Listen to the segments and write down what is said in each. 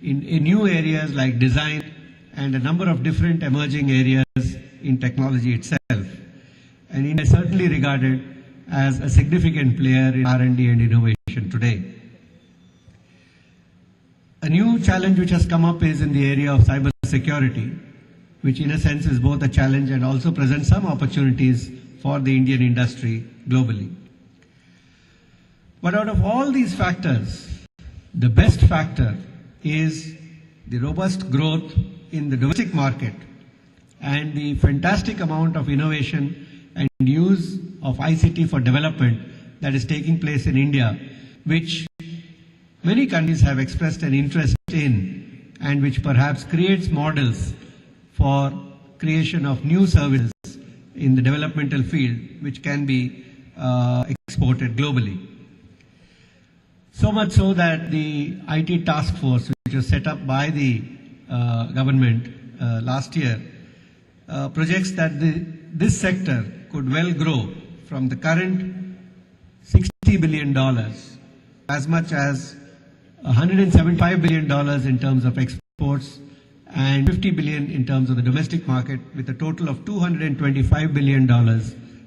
in new areas like design and a number of different emerging areas in technology itself. And India is certainly regarded as a significant player in R&D and innovation today. A new challenge which has come up is in the area of cyber security, which in a sense is both a challenge and also presents some opportunities for the Indian industry globally. But out of all these factors, the best factor is the robust growth in the domestic market and the fantastic amount of innovation and use of ICT for development that is taking place in India, which many countries have expressed an interest in and which perhaps creates models for creation of new services in the developmental field which can be exported globally. So much so that the IT task force, which was set up by the government last year, projects that this sector could well grow from the current $60 billion as much as $175 billion in terms of exports and $50 billion in terms of the domestic market, with a total of $225 billion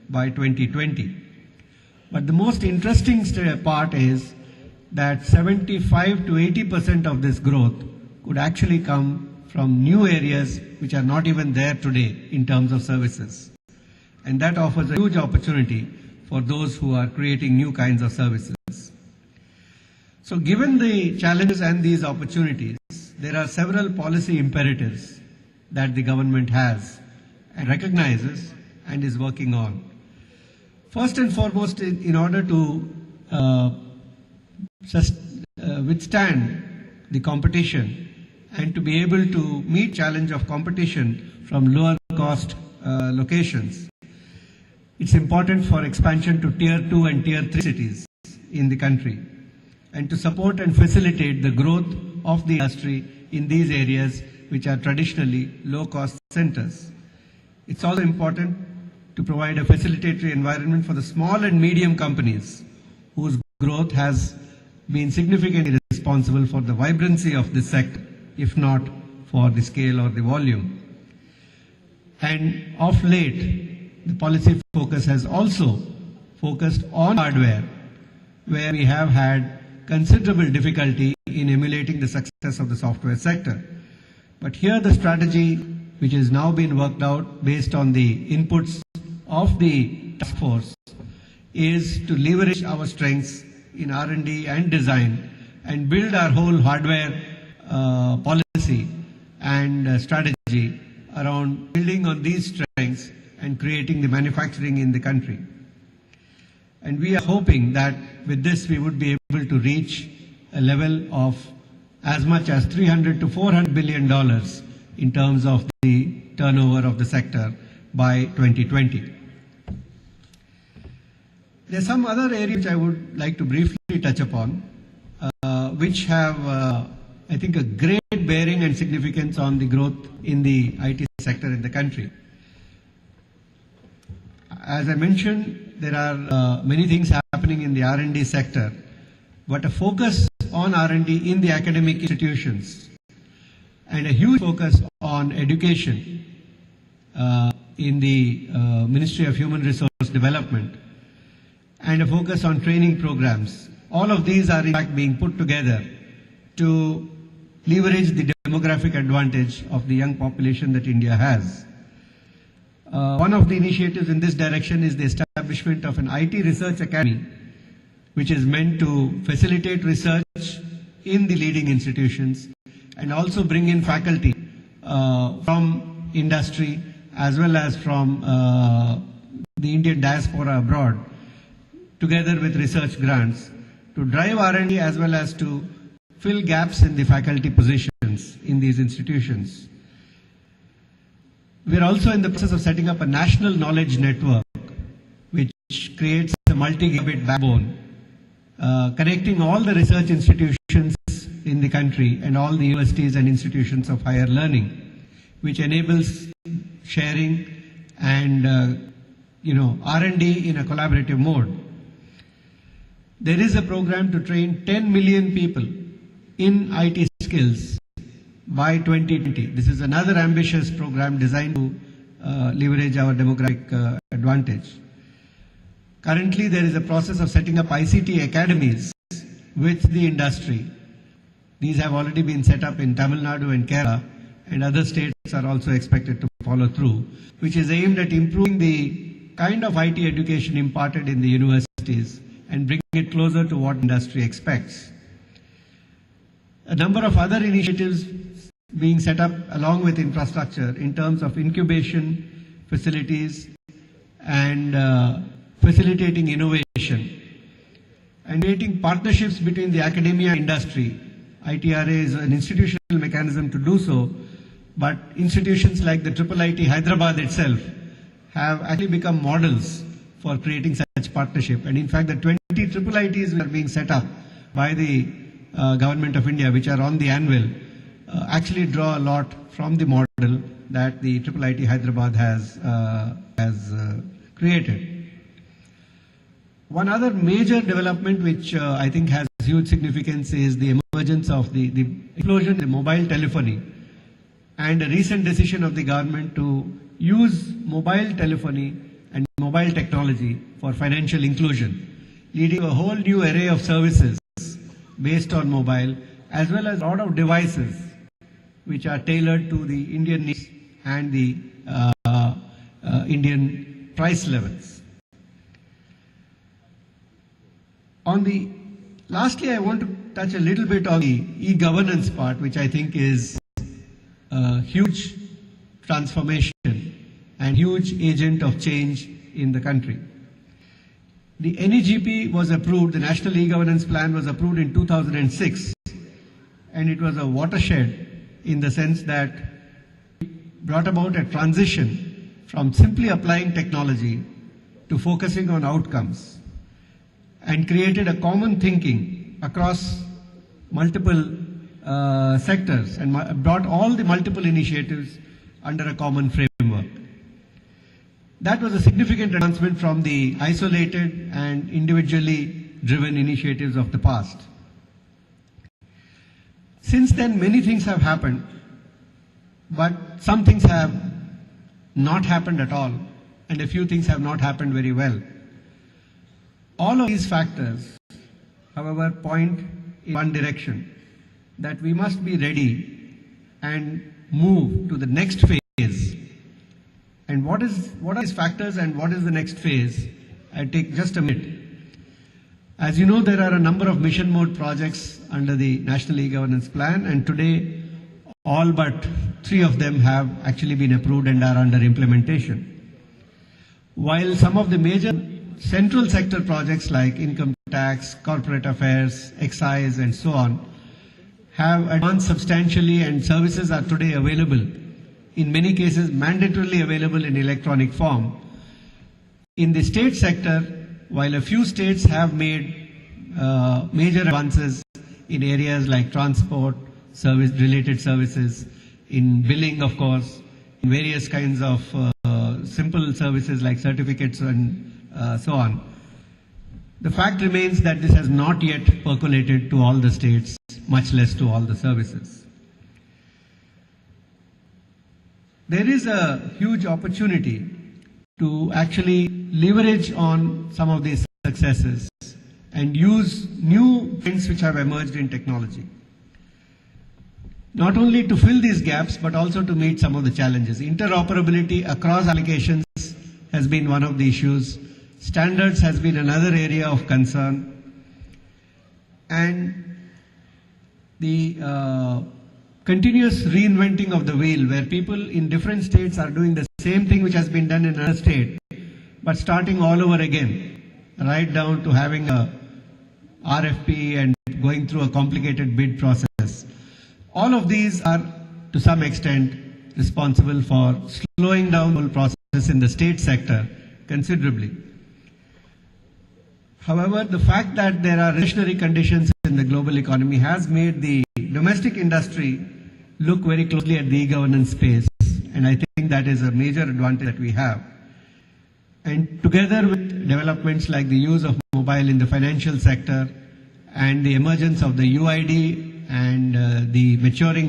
by 2020. But the most interesting part is that 75 to 80% of this growth could actually come from new areas which are not even there today in terms of services. And that offers a huge opportunity for those who are creating new kinds of services. So given the challenges and these opportunities, there are several policy imperatives that the government has and recognizes and is working on. First and foremost, in order to withstand the competition and to be able to meet challenge of competition from lower cost locations, it's important for expansion to tier 2 and tier 3 cities in the country, and to support and facilitate the growth of the industry in these areas which are traditionally low-cost centers. It's also important to provide a facilitatory environment for the small and medium companies whose growth has been significantly responsible for the vibrancy of this sector, if not for the scale or the volume. And of late, the policy focus has also focused on hardware, where we have had considerable difficulty in emulating the success of the software sector. But here the strategy, which is now being worked out based on the inputs of the task force, is to leverage our strengths in R&D and design and build our whole hardware policy and strategy around building on these strengths and creating the manufacturing in the country. And we are hoping that with this we would be able to reach a level of as much as $300 to $400 billion in terms of the turnover of the sector by 2020. There are some other areas which I would like to briefly touch upon, which have, I think, a great bearing and significance on the growth in the IT sector in the country. As I mentioned, there are many things happening in the R&D sector, but a focus on R&D in the academic institutions and a huge focus on education in the Ministry of Human Resource Development and a focus on training programs. All of these are in fact being put together to leverage the demographic advantage of the young population that India has. One of the initiatives in this direction is the establishment of an IT Research Academy, which is meant to facilitate research in the leading institutions and also bring in faculty from industry as well as from the Indian diaspora abroad, together with research grants, to drive R&D as well as to fill gaps in the faculty positions in these institutions. We are also in the process of setting up a national knowledge network, which creates a multi-gigabit backbone, connecting all the research institutions in the country and all the universities and institutions of higher learning, which enables sharing and R&D in a collaborative mode. There is a program to train 10 million people in IT skills by 2020. This is another ambitious program designed to leverage our demographic advantage. Currently, there is a process of setting up ICT academies with the industry. These have already been set up in Tamil Nadu and Kerala, and other states are also expected to follow through, which is aimed at improving the kind of IT education imparted in the universities and bringing it closer to what industry expects. A number of other initiatives being set up along with infrastructure in terms of incubation facilities and facilitating innovation and creating partnerships between the academia and industry. ITRA is an institutional mechanism to do so, but institutions like the IIIT Hyderabad itself have actually become models for creating such partnership. And in fact, the 20 IIITs which are being set up by the Government of India, which are on the anvil, actually draw a lot from the model that the IIIT Hyderabad has created. One other major development which I think has huge significance is the emergence of the explosion in mobile telephony and a recent decision of the government to use mobile telephony and mobile technology for financial inclusion, leading to a whole new array of services based on mobile, as well as a lot of devices which are tailored to the Indian needs and the Indian price levels. Lastly, I want to touch a little bit on the e-governance part, which I think is a huge transformation and huge agent of change in the country. The NEGP was approved, the National E-Governance Plan was approved in 2006, and it was a watershed in the sense that it brought about a transition from simply applying technology to focusing on outcomes and created a common thinking across multiple sectors and brought all the multiple initiatives under a common framework. That was a significant advancement from the isolated and individually driven initiatives of the past. Since then, many things have happened, but some things have not happened at all, and a few things have not happened very well. All of these factors, however, point in one direction, that we must be ready and move to the next phase. And what are these factors and what is the next phase? I'll take just a minute. As you know, there are a number of mission mode projects under the National E-Governance Plan, and today all but 3 of them have actually been approved and are under implementation. While some of the major central sector projects like income tax, corporate affairs, excise and so on have advanced substantially, and services are today available, in many cases mandatorily available in electronic form. In the state sector, while a few states have made major advances in areas like transport, related services, in billing of course, in various kinds of simple services like certificates and so on, the fact remains that this has not yet percolated to all the states, much less to all the services. There is a huge opportunity to actually leverage on some of these successes and use new things which have emerged in technology. Not only to fill these gaps, but also to meet some of the challenges. Interoperability across applications has been one of the issues. Standards has been another area of concern. And the continuous reinventing of the wheel, where people in different states are doing the same thing which has been done in another state, but starting all over again, right down to having a RFP and going through a complicated bid process. All of these are to some extent responsible for slowing down the whole process in the state sector considerably. However, the fact that there are recessionary conditions in the global economy has made the domestic industry look very closely at the e-governance space, and I think that is a major advantage that we have. And together with developments like the use of mobile in the financial sector and the emergence of the UID and the maturing